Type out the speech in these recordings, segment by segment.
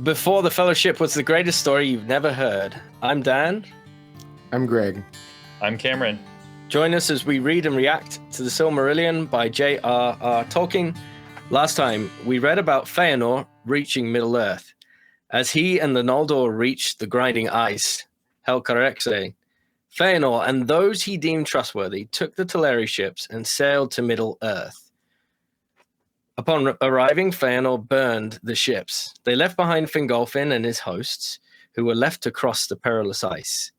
Before the Fellowship was the greatest story you've never heard. I'm Dan. I'm Greg. I'm Cameron. Join us as we read and react to the Silmarillion by J.R.R. Tolkien. Last time, we read about Fëanor reaching Middle-earth. As he and the Noldor reached the grinding ice, Helcaraxe, Fëanor and those he deemed trustworthy took the Teleri ships and sailed to Middle-earth. Upon arriving, Fëanor burned the ships. They left behind Fingolfin and his hosts, who were left to cross the perilous ice.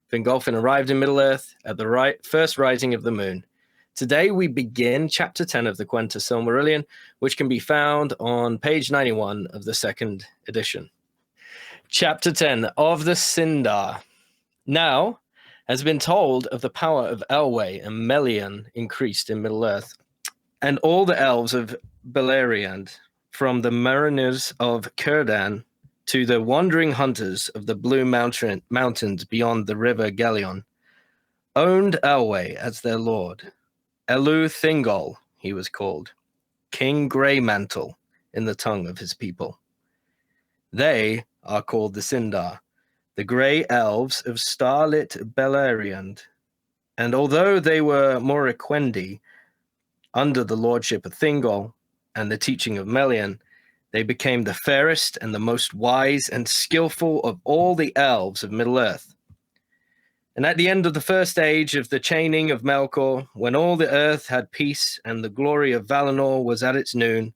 Fingolfin arrived in Middle-earth at the first rising of the moon. Today we begin Chapter 10 of the Quenta Silmarillion, which can be found on page 91 of the second edition. Chapter 10 of the Sindar. Now has been told of the power of Elwë and Melian increased in Middle-earth, and all the elves of Beleriand, from the mariners of Círdan to the wandering hunters of the blue mountains beyond the river Gelion, owned Elwë as their lord. Thingol, he was called, King Greymantle in the tongue of his people. They are called the Sindar, the grey elves of starlit Beleriand, and although they were Moriquendi, under the lordship of Thingol and the teaching of Melian, they became the fairest and the most wise and skillful of all the elves of Middle-earth. And at the end of the first age of the chaining of Melkor, when all the earth had peace and the glory of Valinor was at its noon,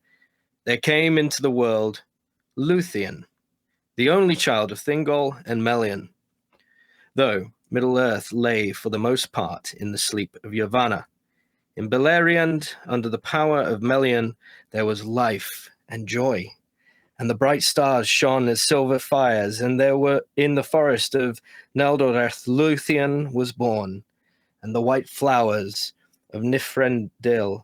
there came into the world Lúthien, the only child of Thingol and Melian. Though Middle-earth lay for the most part in the sleep of Yavanna, in Beleriand, under the power of Melian, there was life and joy, and the bright stars shone as silver fires, and there were in the forest of Neldoreth Lúthien was born, and the white flowers of Nifrendil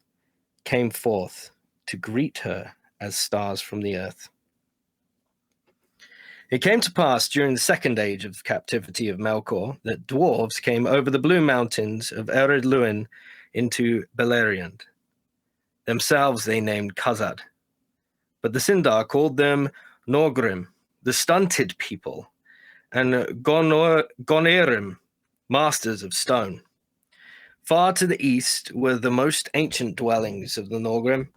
came forth to greet her as stars from the earth. It came to pass during the second age of captivity of Melkor that dwarves came over the blue mountains of Ered Luin into Beleriand. Themselves they named Khazad, but the Sindar called them Norgrim, the stunted people, and Gonerim, masters of stone. Far to the east were the most ancient dwellings of the Norgrim,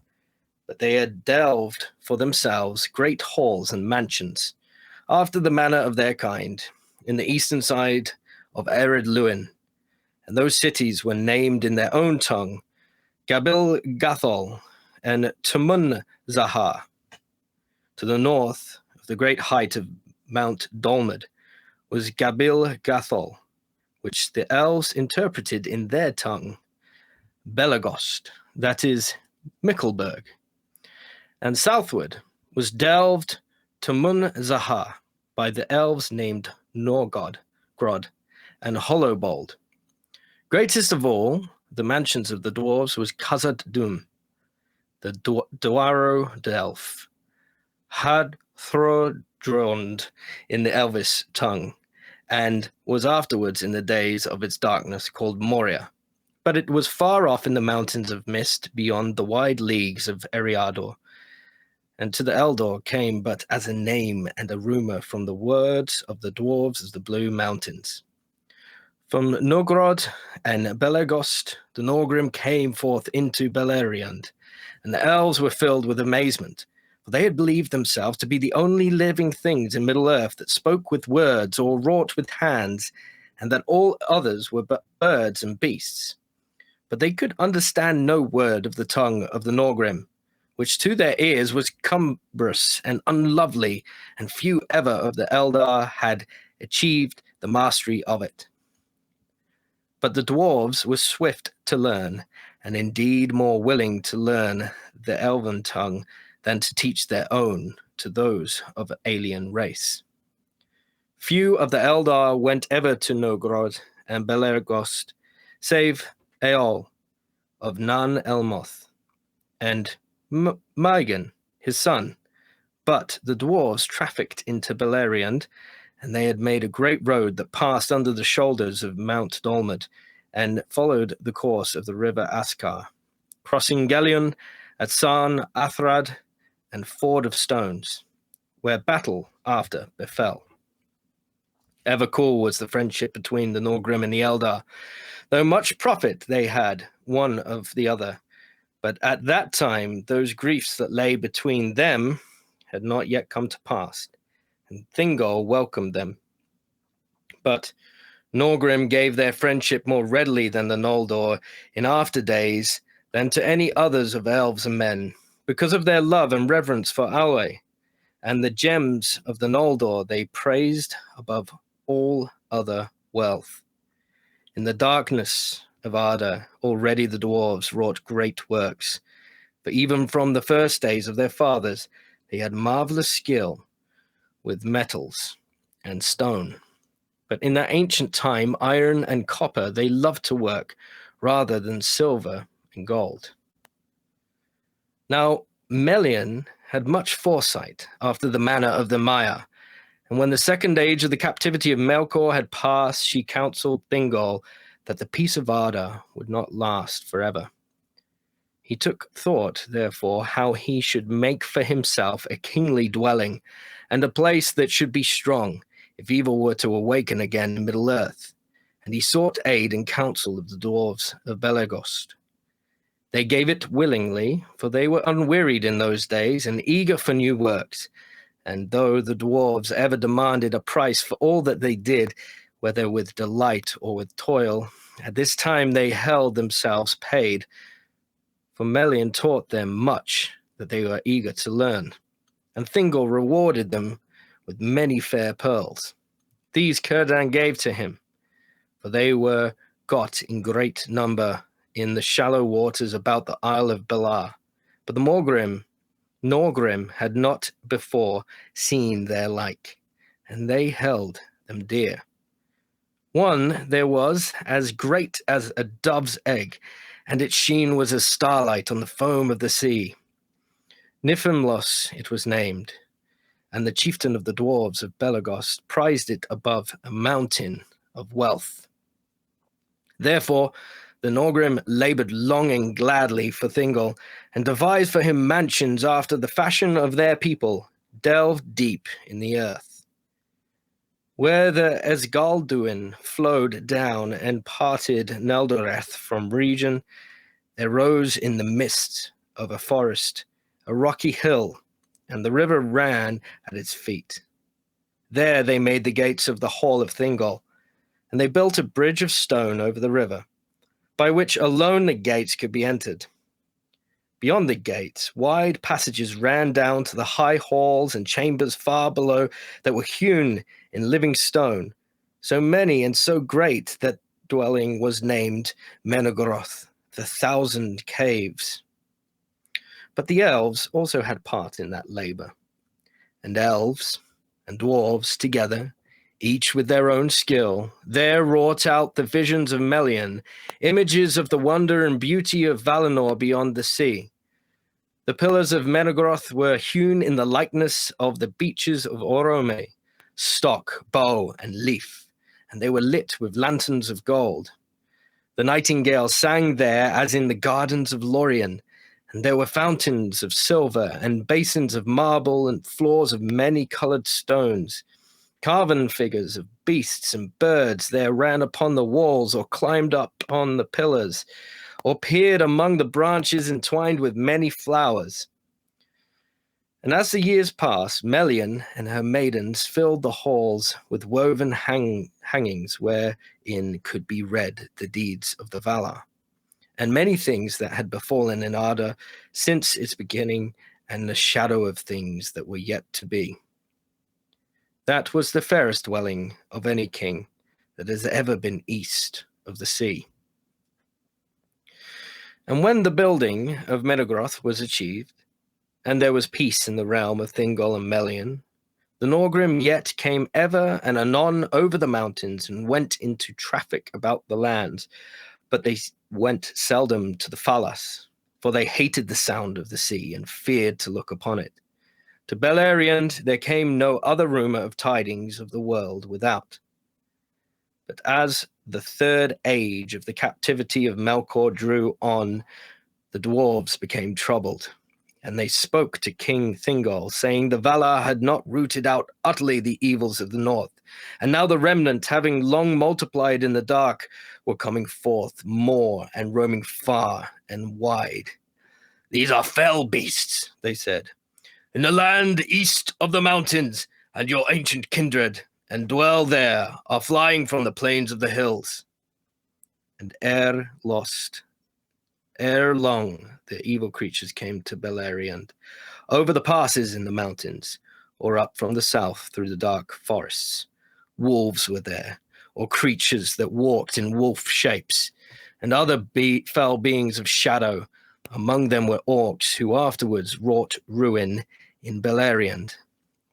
but they had delved for themselves great halls and mansions, after the manner of their kind, in the eastern side of Ered Luin, and those cities were named in their own tongue, Gabil Gathol and Tumun Zahar. To the north of the great height of Mount Dolmed was Gabil Gathol, which the elves interpreted in their tongue, Belagost, that is, Mickelberg. And southward was delved Tumun Zahar by the elves named Norgod, Grad, and Hollowbold. Greatest of all the mansions of the dwarves was Khazad Dûm, the Dwaro Delph, had Throdrond in the Elvish tongue, and was afterwards in the days of its darkness called Moria. But it was far off in the mountains of mist beyond the wide leagues of Eriador, and to the Eldor came but as a name and a rumor from the words of the dwarves of the Blue Mountains. From Nogrod and Belagost, the Norgrim came forth into Beleriand, and the elves were filled with amazement, for they had believed themselves to be the only living things in Middle-earth that spoke with words or wrought with hands, and that all others were but birds and beasts. But they could understand no word of the tongue of the Norgrim, which to their ears was cumbrous and unlovely, and few ever of the Eldar had achieved the mastery of it. But the dwarves were swift to learn, and indeed more willing to learn the elven tongue than to teach their own to those of alien race. Few of the Eldar went ever to Nogrod and Belagost, save Eol of Nan Elmoth, and Maigan, his son. But the dwarves trafficked into Beleriand, and they had made a great road that passed under the shoulders of Mount Dolmed, and followed the course of the river Askar, crossing Gelion at San Athrad and Ford of Stones. where battle after befell. Ever cool was the friendship between the Norgrim and the Eldar, though much profit they had one of the other. But at that time, those griefs that lay between them had not yet come to pass, and Thingol welcomed them. But Norgrim gave their friendship more readily than the Noldor in after days than to any others of elves and men, because of their love and reverence for Alwe, and the gems of the Noldor they praised above all other wealth. In the darkness of Arda, already the dwarves wrought great works, for even from the first days of their fathers they had marvelous skill with metals and stone. But in that ancient time, iron and copper they loved to work, rather than silver and gold. Now Melian had much foresight after the manner of the Maya, and when the second age of the captivity of Melkor had passed, she counselled Thingol that the peace of Arda would not last forever. He took thought, therefore, how he should make for himself a kingly dwelling, and a place that should be strong, if evil were to awaken again in Middle-earth. And he sought aid and counsel of the dwarves of Belegost. They gave it willingly, for they were unwearied in those days, and eager for new works. And though the dwarves ever demanded a price for all that they did, whether with delight or with toil, at this time they held themselves paid. For Melian taught them much that they were eager to learn, and Thingol rewarded them with many fair pearls. These Círdan gave to him, for they were got in great number in the shallow waters about the Isle of Belar. But the Norgrim had not before seen their like, and they held them dear. One there was as great as a dove's egg, and its sheen was as starlight on the foam of the sea. Nifimlos it was named, and the chieftain of the dwarves of Belegost prized it above a mountain of wealth. Therefore the Norgrim laboured long and gladly for Thingol, and devised for him mansions after the fashion of their people, delved deep in the earth. Where the Esgalduin flowed down and parted Neldoreth from region, there rose in the midst of a forest a rocky hill, and the river ran at its feet. There they made the gates of the hall of Thingol, and they built a bridge of stone over the river, by which alone the gates could be entered. Beyond the gates, wide passages ran down to the high halls and chambers far below that were hewn in living stone, so many and so great that dwelling was named Menagoroth, the 1,000 caves. But the elves also had part in that labor, and elves and dwarves together, each with their own skill, there wrought out the visions of Melian, images of the wonder and beauty of Valinor beyond the sea. The pillars of Menagoroth were hewn in the likeness of the beeches of Orome, stock, bow, and leaf, and they were lit with lanterns of gold. The nightingale sang there as in the gardens of Lúthien, and there were fountains of silver and basins of marble and floors of many-coloured stones. Carven figures of beasts and birds there ran upon the walls or climbed up on the pillars, or peered among the branches entwined with many flowers. And as the years passed, Melian and her maidens filled the halls with woven hangings wherein could be read the deeds of the Valar, and many things that had befallen in Arda since its beginning, and the shadow of things that were yet to be. That was the fairest dwelling of any king that has ever been east of the sea. And when the building of Menagoroth was achieved, and there was peace in the realm of Thingol and Melian, the Norgrim yet came ever and anon over the mountains and went into traffic about the lands, but they went seldom to the Falas, for they hated the sound of the sea and feared to look upon it. To Beleriand there came no other rumour of tidings of the world without. But as the third age of the captivity of Melkor drew on, the dwarves became troubled, And they spoke to King Thingol, saying the Valar had not rooted out utterly the evils of the north, and now the remnant, having long multiplied in the dark, were coming forth more and roaming far and wide. These are fell beasts, they said, in the land east of the mountains, and your ancient kindred, and dwell there, are flying from the plains of the hills. And ere long, the evil creatures came to Beleriand, over the passes in the mountains, or up from the south through the dark forests. Wolves were there, or creatures that walked in wolf shapes, and other fell beings of shadow. Among them were orcs, who afterwards wrought ruin in Beleriand.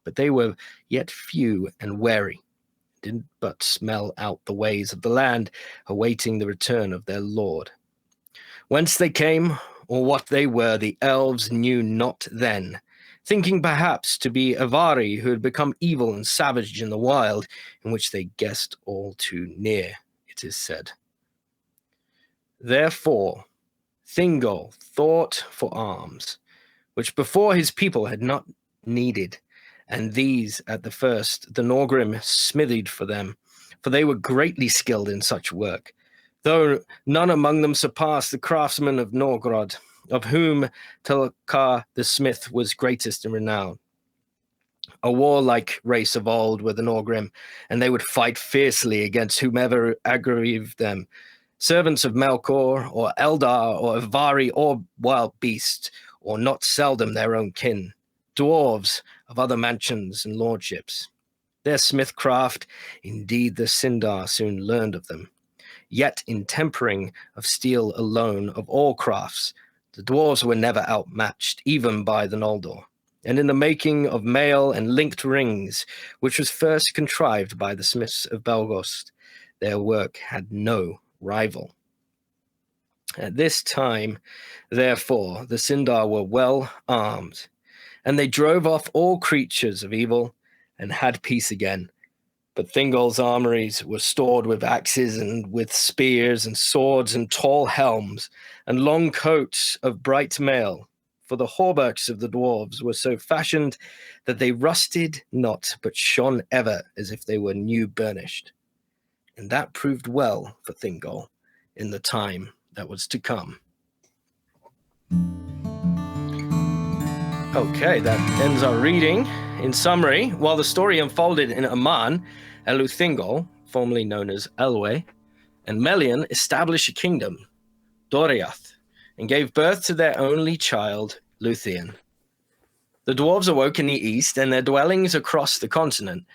But they were yet few and wary, did but smell out the ways of the land, awaiting the return of their lord. Whence they came, or what they were, the elves knew not then, thinking perhaps to be Avari who had become evil and savage in the wild, in which they guessed all too near, it is said. Therefore Thingol thought for arms, which before his people had not needed, and these at the first the Norgrim smithied for them, for they were greatly skilled in such work, though none among them surpassed the craftsmen of Norgrad, of whom Telkar the smith was greatest in renown. A warlike race of old were the Norgrim, and they would fight fiercely against whomever aggrieved them, servants of Melkor, or Eldar, or Avari, or wild beast, or not seldom their own kin, dwarves of other mansions and lordships. Their smithcraft, indeed the Sindar soon learned of them. Yet in tempering of steel alone of all crafts, the dwarves were never outmatched, even by the Noldor. And in the making of mail and linked rings, which was first contrived by the smiths of Belgost, their work had no rival. At this time, therefore, the Sindar were well armed, and they drove off all creatures of evil and had peace again. But Thingol's armories were stored with axes and with spears and swords and tall helms and long coats of bright mail, for the hauberks of the dwarves were so fashioned that they rusted not, but shone ever as if they were new burnished. And that proved well for Thingol in the time that was to come. Okay, that ends our reading. In summary, while the story unfolded in Aman, Thingol, formerly known as Elwë, and Melian established a kingdom, Doriath, and gave birth to their only child, Lúthien. The dwarves awoke in the east, and their dwellings across the continent.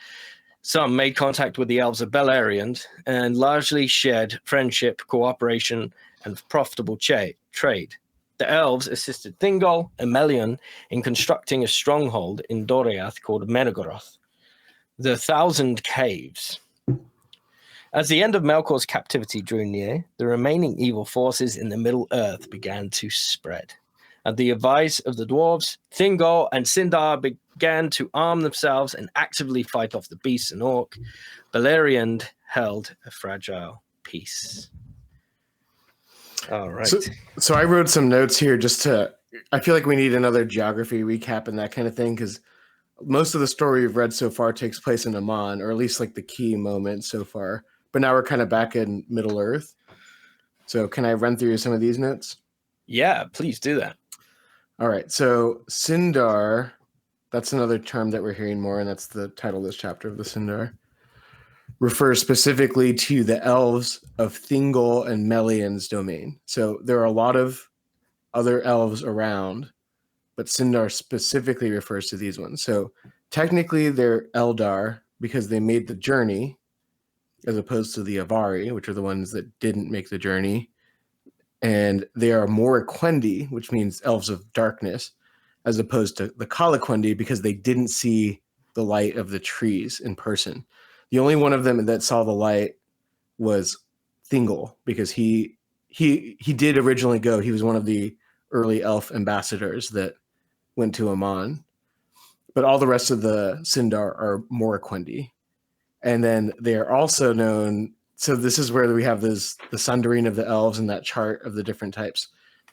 Some made contact with the elves of Beleriand, and largely shared friendship, cooperation, and profitable trade. The elves assisted Thingol and Melian in constructing a stronghold in Doriath called Menegoroth, the Thousand Caves. As the end of Melkor's captivity drew near, the remaining evil forces in the Middle Earth began to spread. At the advice of the dwarves, Thingol and Sindar began to arm themselves and actively fight off the beasts and orc. Beleriand held a fragile peace. All right. So I wrote some notes here I feel like we need another geography recap and that kind of thing, because most of the story we've read so far takes place in Aman, or at least like the key moments so far. But now we're kind of back in Middle Earth. So can I run through some of these notes? Yeah, please do that. All right. So Sindar, that's another term that we're hearing more, and that's the title of this chapter of the Sindar, refers specifically to the elves of Thingol and Melian's domain. So there are a lot of other elves around, but Sindar specifically refers to these ones. So technically they're Eldar because they made the journey, as opposed to the Avari, which are the ones that didn't make the journey. And they are Morquendi, which means elves of darkness, as opposed to the Calaquendi because they didn't see the light of the trees in person. The only one of them that saw the light was Thingol, because he did originally go. He was one of the early elf ambassadors that went to Aman. But all the rest of the Sindar are Morquendi. And then they are also known. So this is where we have the sundering of the elves and that chart of the different types.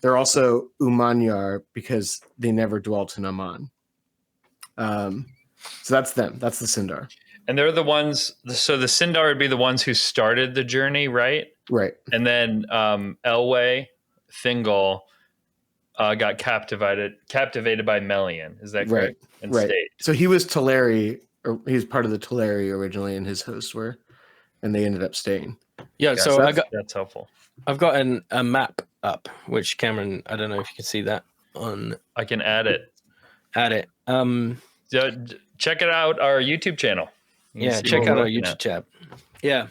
They're also Umanyar because they never dwelt in Aman. So that's them. That's the Sindar. And they're the ones. So the Sindar would be the ones who started the journey, right? Right. And then Elwë, Thingol, got captivated by Melian. Is that correct? Right. And Right. stayed. So he was Teleri, or he was part of the Teleri originally, and his hosts were, and they ended up staying. Yeah, Yes, so that's helpful. I've got a map up, which Cameron, I don't know if you can see that on. I can add it. Add it. Check it out, our YouTube channel. Yeah, check out our YouTube chat. Yeah.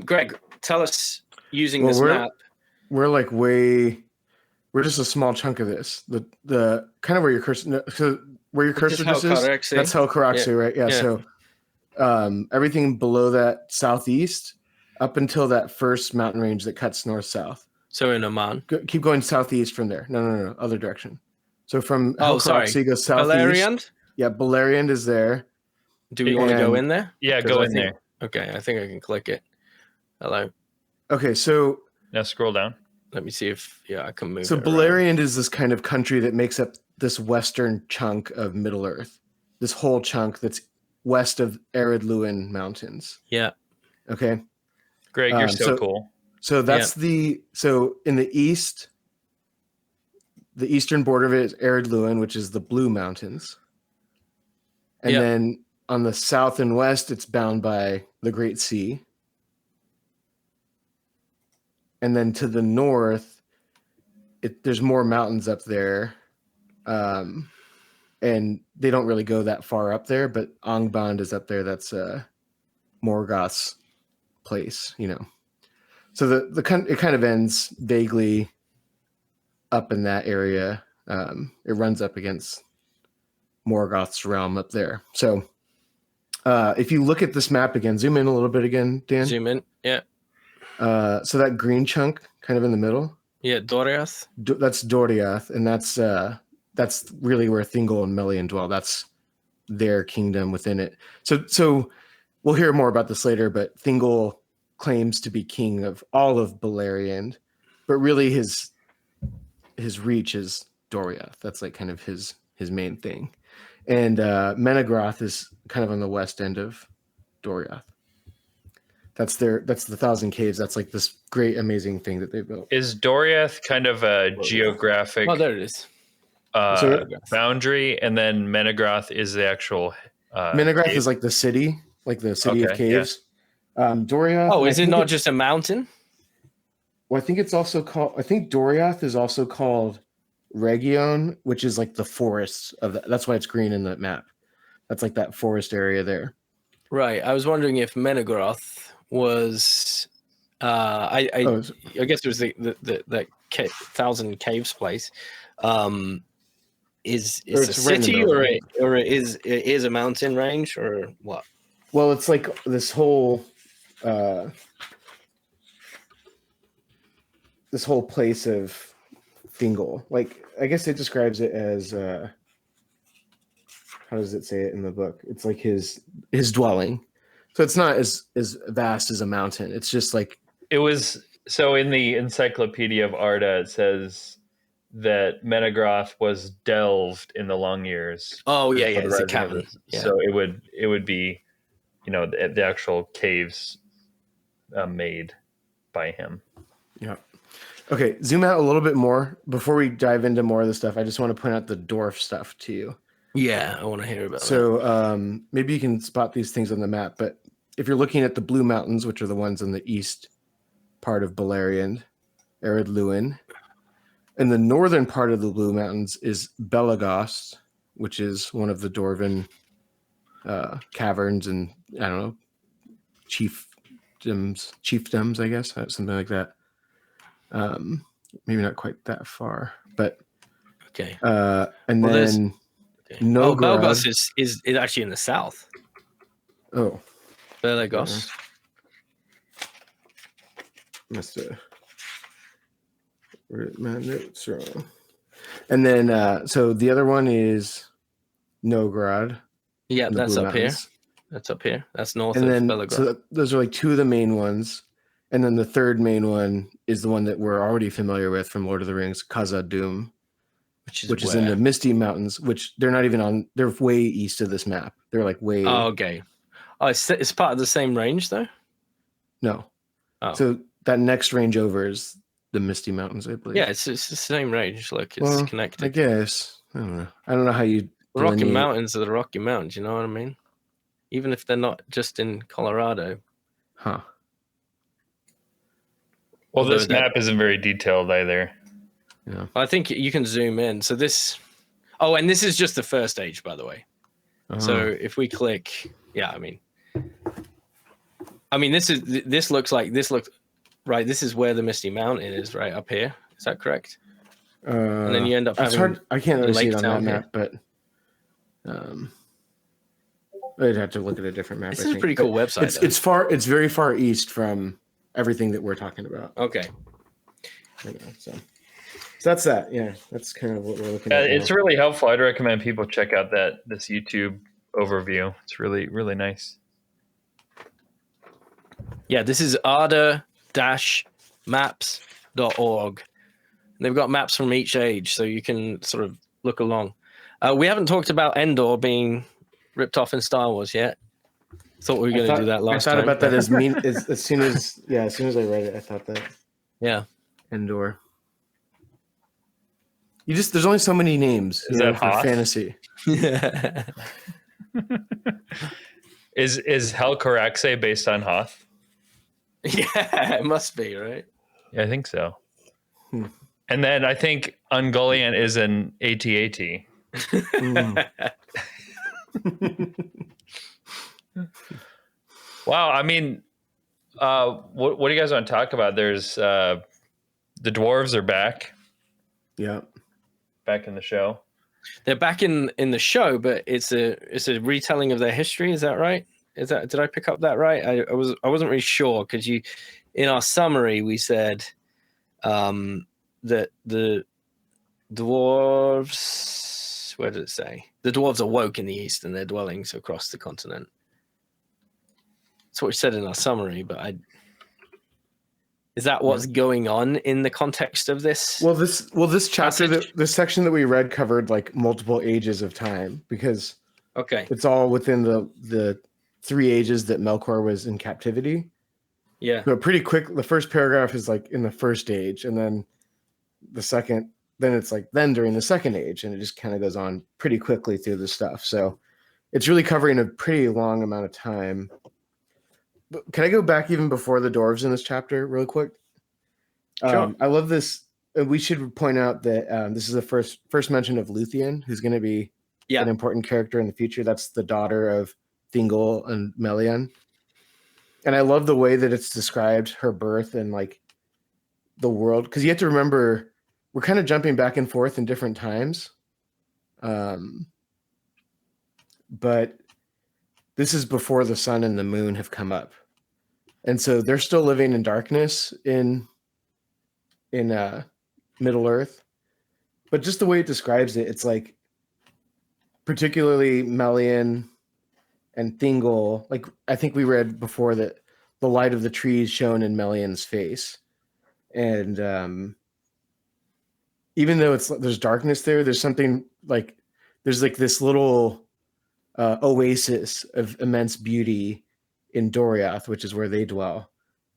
Greg, tell us using this map. We're just a small chunk of this. The kind of where your cursor, so where your cursor just is, that's Helcaraxi, right? Yeah. So everything below that southeast up until that first mountain range that cuts north-south. So in Oman. Keep going southeast from there. No, other direction. So from Helcaraxi goes southeast. Beleriand? Yeah, Beleriand is there. Do we want to go in there? Yeah, go in there. Okay, I think I can click it. Hello. Okay, so now scroll down. Let me see if I can move. So Beleriand is this kind of country that makes up this western chunk of Middle Earth. This whole chunk that's west of arid Lúthien mountains. Yeah. Okay. Greg, you're so cool. So that's so in the east, the eastern border of it is arid Lúthien, which is the Blue Mountains. And then on the south and west, it's bound by the Great Sea. And then to the north, there's more mountains up there. And they don't really go that far up there, but Angband is up there. That's Morgoth's place, So it kind of ends vaguely up in that area. It runs up against Morgoth's realm up there. So if you look at this map again, zoom in a little bit again, Dan. Zoom in, yeah. So that green chunk kind of in the middle. Yeah, Doriath. That's Doriath, and that's really where Thingol and Melian dwell. That's their kingdom within it. So we'll hear more about this later, but Thingol claims to be king of all of Beleriand, but really his reach is Doriath. That's like kind of his main thing. And Menegroth is kind of on the west end of Doriath. That's the Thousand Caves. That's like this great, amazing thing that they built. Is Doriath kind of a geographic there it is. Boundary, and then Menegroth is the actual Menegroth is like the city of caves. Yeah. Doriath. Oh, is it not just a mountain? Well, I think Doriath is also called Region, which is like the forests of that. That's why it's green in the map. That's like that forest area there. Right. I was wondering if Menegroth was I guess it was the Thousand Caves place. Is a city or is a mountain range or what? Well, it's like this whole place of Thingol. Like, I guess it describes it as how does it say it in the book? It's like his dwelling. So it's not as vast as a mountain. It's just like it was. So in the Encyclopedia of Arda, it says that Menegroth was delved in the long years. Oh yeah, it's a cavern. Yeah. So it would be, the actual caves made by him. Yeah. Okay, zoom out a little bit more before we dive into more of the stuff. I just want to point out the dwarf stuff to you. Yeah, I want to hear about that. So maybe you can spot these things on the map, but if you're looking at the Blue Mountains, which are the ones in the east part of Beleriand, arid Lúthien, and the northern part of the Blue Mountains is Belagost, which is one of the Dwarven caverns and, I don't know, chiefdoms, I guess, something like that. Maybe not quite that far, but okay. And then Belgost is actually in the south. Oh, Belgost. Must have written my notes wrong. And then so the other one is Grad. Yeah, that's up here. That's up here. That's north and of then, Belgrad. So those are like two of the main ones. And then the third main one is the one that we're already familiar with from Lord of the Rings, Khazad-dûm, which is in the Misty Mountains, which they're not even on. They're way east of this map. They're like way. Oh, okay. Oh, it's part of the same range though. No. Oh. So that next range over is the Misty Mountains, I believe. Yeah, it's the same range. Look, it's connected. I guess. I don't know. I don't know how you. The Rocky Mountains are the Rocky Mountains. You know what I mean? Even if they're not just in Colorado. Huh. Well, this map isn't very detailed either. Yeah. I think you can zoom in. So this. Oh, and this is just the first age, by the way. So if we click, yeah, I mean, this looks right. This is where the Misty Mountain is, right up here. Is that correct? And then you end up having. Hard. I can't really see it on that down map, but I'd have to look at a different map. This is a pretty cool website. It's far. It's very far east from everything that we're talking about. Okay. So that's that. Yeah, that's kind of what we're looking at. It's really helpful. I'd recommend people check out this YouTube overview. It's really, really nice. Yeah, this is arda-maps.org. They've got maps from each age, so you can sort of look along. We haven't talked about Endor being ripped off in Star Wars yet. Thought we were going to do that last time. I thought about that as soon as I read it, I thought that. Yeah. Endor. There's only so many names for fantasy. Yeah. Is Helcaraxe based on Hoth? Yeah, it must be, right? Yeah, I think so. And then I think Ungoliant is an AT-AT. Wow, I mean, what do you guys want to talk about? There's the dwarves are back. Yeah, back in the show. They're back in the show, but it's a retelling of their history. Is that right? Did I pick up that right? I wasn't really sure because in our summary we said that the dwarves. Where did it say? The dwarves awoke in the east and their dwellings across the continent. That's what we said in our summary, but is that what's going on in the context of this? Well, this chapter, this section that we read covered like multiple ages of time because it's all within the 3 ages that Melkor was in captivity. Yeah. So pretty quick. The first paragraph is like in the first age, and then the second. Then it's like during the second age, and it just kind of goes on pretty quickly through the stuff. So it's really covering a pretty long amount of time. But can I go back even before the dwarves in this chapter really quick? Sure. I love this. We should point out that this is the first mention of Lúthien, who's going to be an important character in the future. That's the daughter of Thingol and Melian. And I love the way that it's described her birth and like the world. Because you have to remember, we're kind of jumping back and forth in different times. But this is before the sun and the moon have come up. And so they're still living in darkness in Middle Earth. But just the way it describes it, it's like particularly Melian and Thingol. Like I think we read before that the light of the trees shone in Melian's face. And even though there's darkness there's something like there's like this little oasis of immense beauty in Doriath, which is where they dwell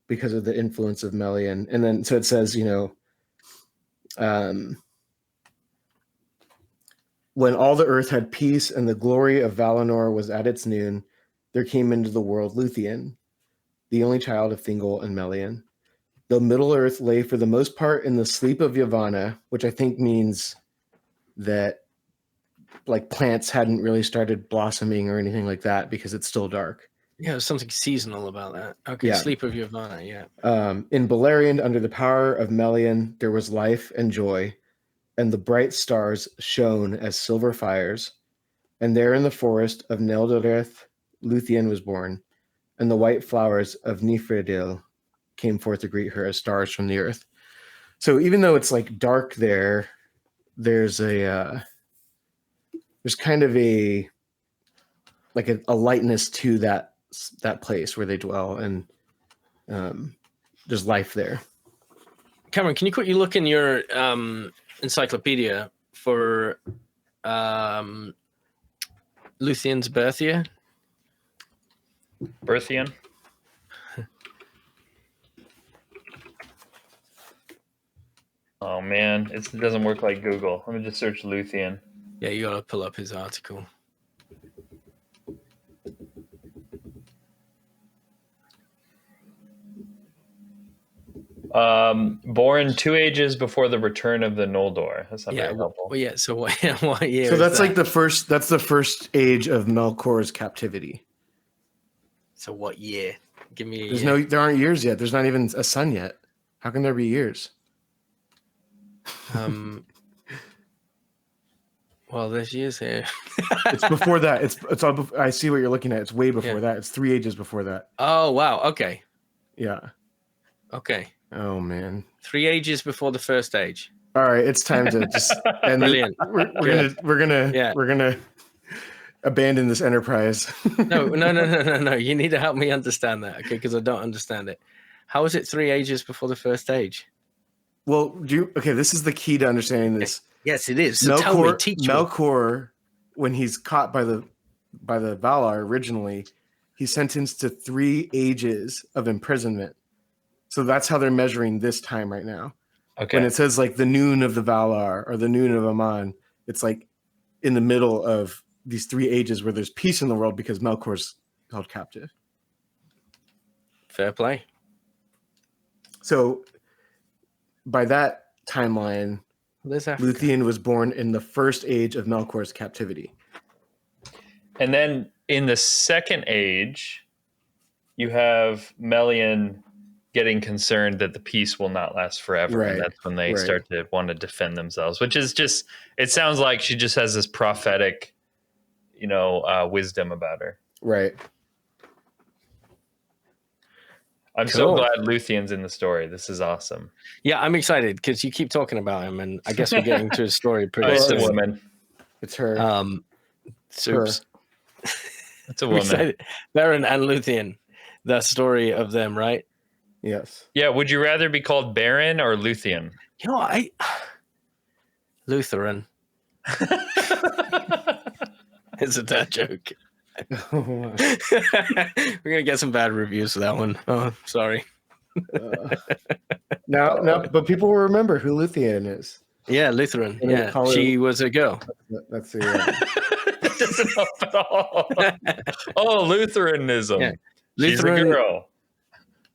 because of the influence of Melian. And then so it says, when all the earth had peace and the glory of Valinor was at its noon, there came into the world Lúthien, the only child of Thingol and Melian. The Middle Earth lay for the most part in the sleep of Yavanna, which I think means that like plants hadn't really started blossoming or anything like that because it's still dark. Yeah, there's something seasonal about that. Okay, Yeah. Sleep of Yavanna, yeah. In Beleriand, under the power of Melian, there was life and joy, and the bright stars shone as silver fires. And there in the forest of Neldoreth, Lúthien was born, and the white flowers of Nifredil came forth to greet her as stars from the earth. So even though it's like dark there's kind of a lightness to that place where they dwell, and there's life there. Cameron, can you quickly look in your encyclopedia for Lúthien's birth year? Berthian. Oh man, it doesn't work like Google. Let me just search Lúthien. Yeah, you gotta pull up his article. Born 2 ages before the return of the Noldor. That's not very helpful. Well, yeah. So what year? So is that's that? like the first. That's the first age of Melkor's captivity. So what year? Give me. There aren't years yet. There's not even a sun yet. How can there be years? Well, there's years here. It's before that. It's all. I see what you're looking at. It's way before that. It's 3 ages before that. Oh wow. Okay. Yeah. Okay. Oh man. 3 ages before the first age. All right, it's time to just end. Brilliant. We're gonna abandon this enterprise. No. You need to help me understand that, okay? Because I don't understand it. How is it 3 ages before the first age? Well, this is the key to understanding this. Yes, it is. So tell me, teach me. Melkor, when he's caught by the Valar originally, he's sentenced to 3 ages of imprisonment. So that's how they're measuring this time right now. Okay. When it says like the noon of the Valar or the noon of Aman, it's like in the middle of these 3 ages where there's peace in the world because Melkor's held captive. Fair play. So by that timeline, Lúthien was born in the first age of Melkor's captivity. And then in the second age, you have Melian getting concerned that the peace will not last forever. Right. And that's when they start to want to defend themselves, which is just, it sounds like she just has this prophetic, wisdom about her. Right. I'm so glad Lúthien's in the story. This is awesome. Yeah, I'm excited because you keep talking about him, and I guess we're getting to his story pretty It's soon. a woman. It's her. Soups. It's a woman. Beren and Lúthien, the story of them, right? Yes. Yeah. Would you rather be called Baron or Lúthien? Lutheran. It's a dad joke. We're gonna get some bad reviews for that one. Oh, sorry. No, but people will remember who Lúthien is. Yeah, Lutheran. Yeah, she was a girl. That's the. That doesn't help at all. Oh, Lutheranism. Yeah. She's a girl.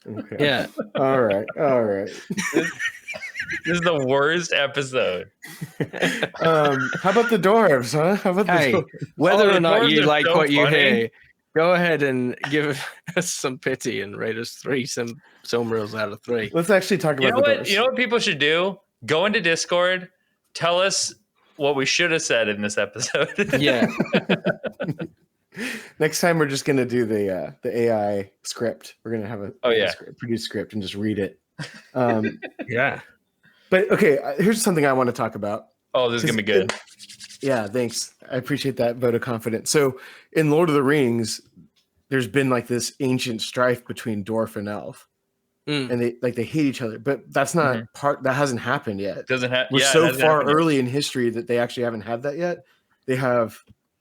Okay. Yeah. All right. This is the worst episode. How about the dwarves, huh? How about the dwarves? Whether or not you like so what you funny. hear, go ahead and give us some pity and rate us 3 Silmarils out of 3. Let's actually talk about the dwarves. You know what people should do? Go into Discord, tell us what we should have said in this episode. Yeah. Next time we're just gonna do the AI script. We're gonna have a produce script and just read it. Yeah. But okay, here's something I want to talk about. Oh, this is gonna be good. Yeah, thanks. I appreciate that vote of confidence. So in Lord of the Rings, there's been like this ancient strife between dwarf and elf. And they hate each other, but that's not that hasn't happened yet. We're so far early in history that they actually haven't had that yet. They have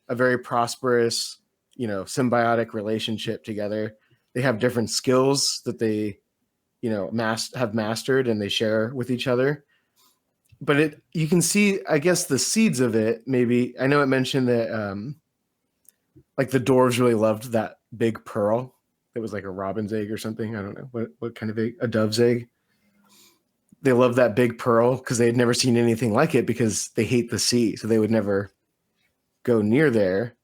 a very prosperous, symbiotic relationship together. They have different skills that they, have mastered and they share with each other. But you can see, I guess, the seeds of it. Maybe I know it mentioned that, like the dwarves really loved that big pearl. It was like a robin's egg or something. I don't know what kind of egg, a dove's egg. They love that big pearl because they had never seen anything like it because they hate the sea. So they would never go near there.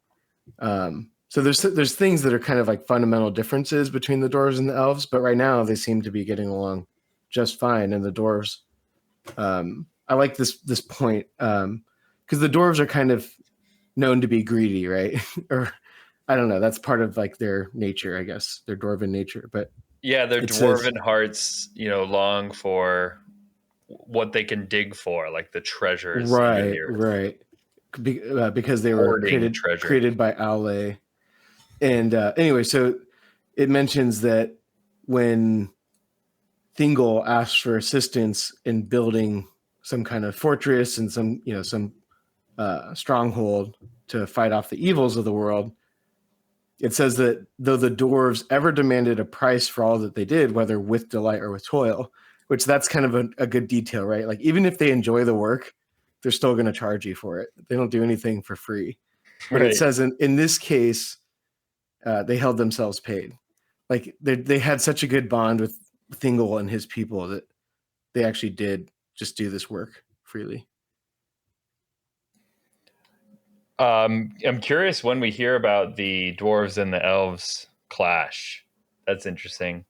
So there's things that are kind of like fundamental differences between the dwarves and the elves, but right now they seem to be getting along just fine. And the dwarves, I like this point because the dwarves are kind of known to be greedy, right? Or I don't know. That's part of like their nature, I guess, their dwarven nature. But yeah, their dwarven hearts, long for what they can dig for, like the treasures. Right. Because they were created by Aule. And anyway, so it mentions that when Thingol asks for assistance in building some kind of fortress and some stronghold to fight off the evils of the world. It says that though the dwarves ever demanded a price for all that they did, whether with delight or with toil, which that's kind of a good detail, right? Like even if they enjoy the work, they're still going to charge you for it. They don't do anything for free. But Right. it says in this case, they held themselves paid. Like they had such a good bond with Thingol and his people that they actually did just do this work freely. I'm curious when we hear about the dwarves and the elves clash. That's interesting.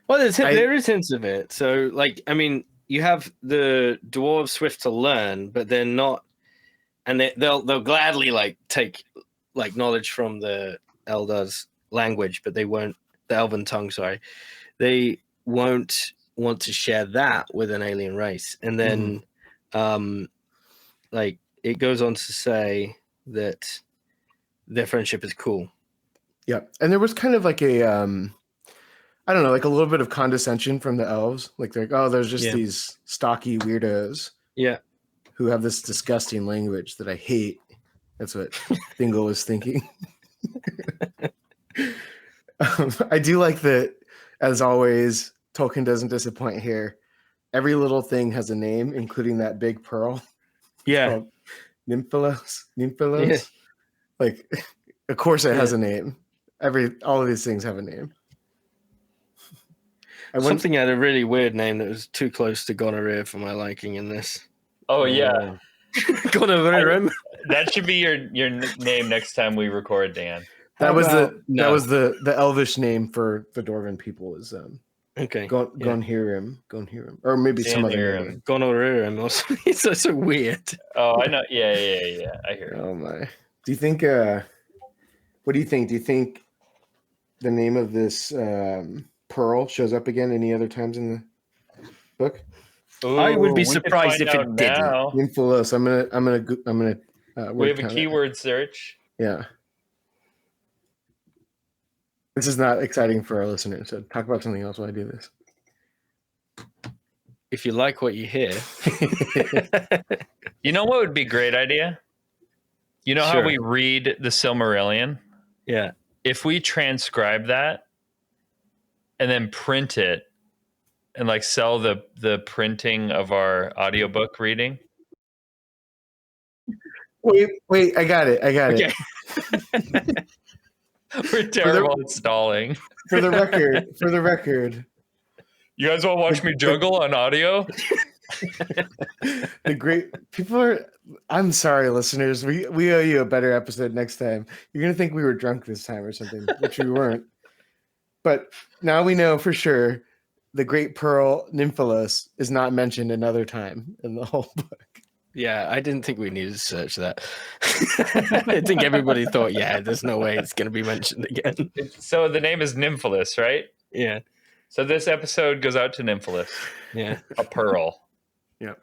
Well, there is hints of it. So, like, I mean, you have the dwarves swift to learn, but they're not, and they'll gladly like take like knowledge from the Eldar's language, but they won't, the Elven tongue. Sorry, they won't want to share that with an alien race. And then, like, it goes on to say that their friendship is cool. Yeah, and there was kind of like a I don't know, like a little bit of condescension from the elves. Like they're like, oh, there's just these stocky weirdos. Yeah. Who have this disgusting language that I hate. That's what Thingol was thinking. I do like that, as always, Tolkien doesn't disappoint here. Every little thing has a name, including that big pearl. Yeah. Nymphalos. Yeah. Like, of course it has a name. All of these things have a name. Something had a really weird name that was too close to gonorrhea for my liking in this. Oh yeah, gonorrhea. That should be your name next time we record, Dan. That was the Elvish name for the Dwarven people is okay. Gonhirim, or maybe some other name. Gonorrhea. It's so weird. Oh, I know. Yeah. I hear. Oh my. Do you think? What do you think? Do you think the name of this pearl shows up again any other times in the book? Ooh, I would be surprised if it didn't. Nymphalos. I'm gonna. We have a keyword search. Yeah. This is not exciting for our listeners. So talk about something else while I do this. If you like what you hear, you know what would be a great idea? You know how we read the Silmarillion? Yeah. If we transcribe that and then print it and like sell the printing of our audiobook reading. Wait, I got it. Okay. We're terrible at stalling. For the record. You guys want to watch me juggle on audio? I'm sorry, listeners. We owe you a better episode next time. You're gonna think we were drunk this time or something, which we weren't. But now we know for sure the great pearl Nymphalos is not mentioned another time in the whole book. Yeah, I didn't think we needed to search that. I think everybody thought, there's no way it's going to be mentioned again. So the name is Nymphalos, right? Yeah. So this episode goes out to Nymphalos. Yeah. A pearl. Yeah.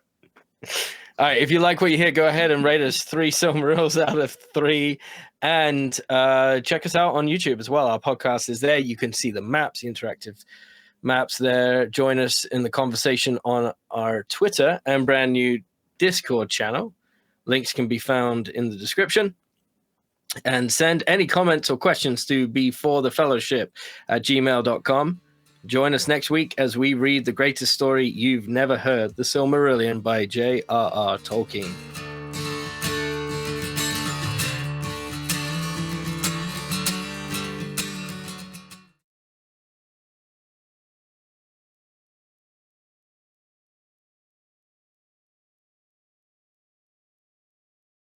All right. If you like what you hear, go ahead and rate us 3 Silmarils out of 3. And check us out on YouTube as well. Our podcast is there. You can see the maps, the interactive maps there. Join us in the conversation on our Twitter and brand new Discord channel. Links can be found in the description. And send any comments or questions to beforethefellowship@gmail.com. Join us next week as we read the greatest story you've never heard, The Silmarillion by J.R.R. Tolkien.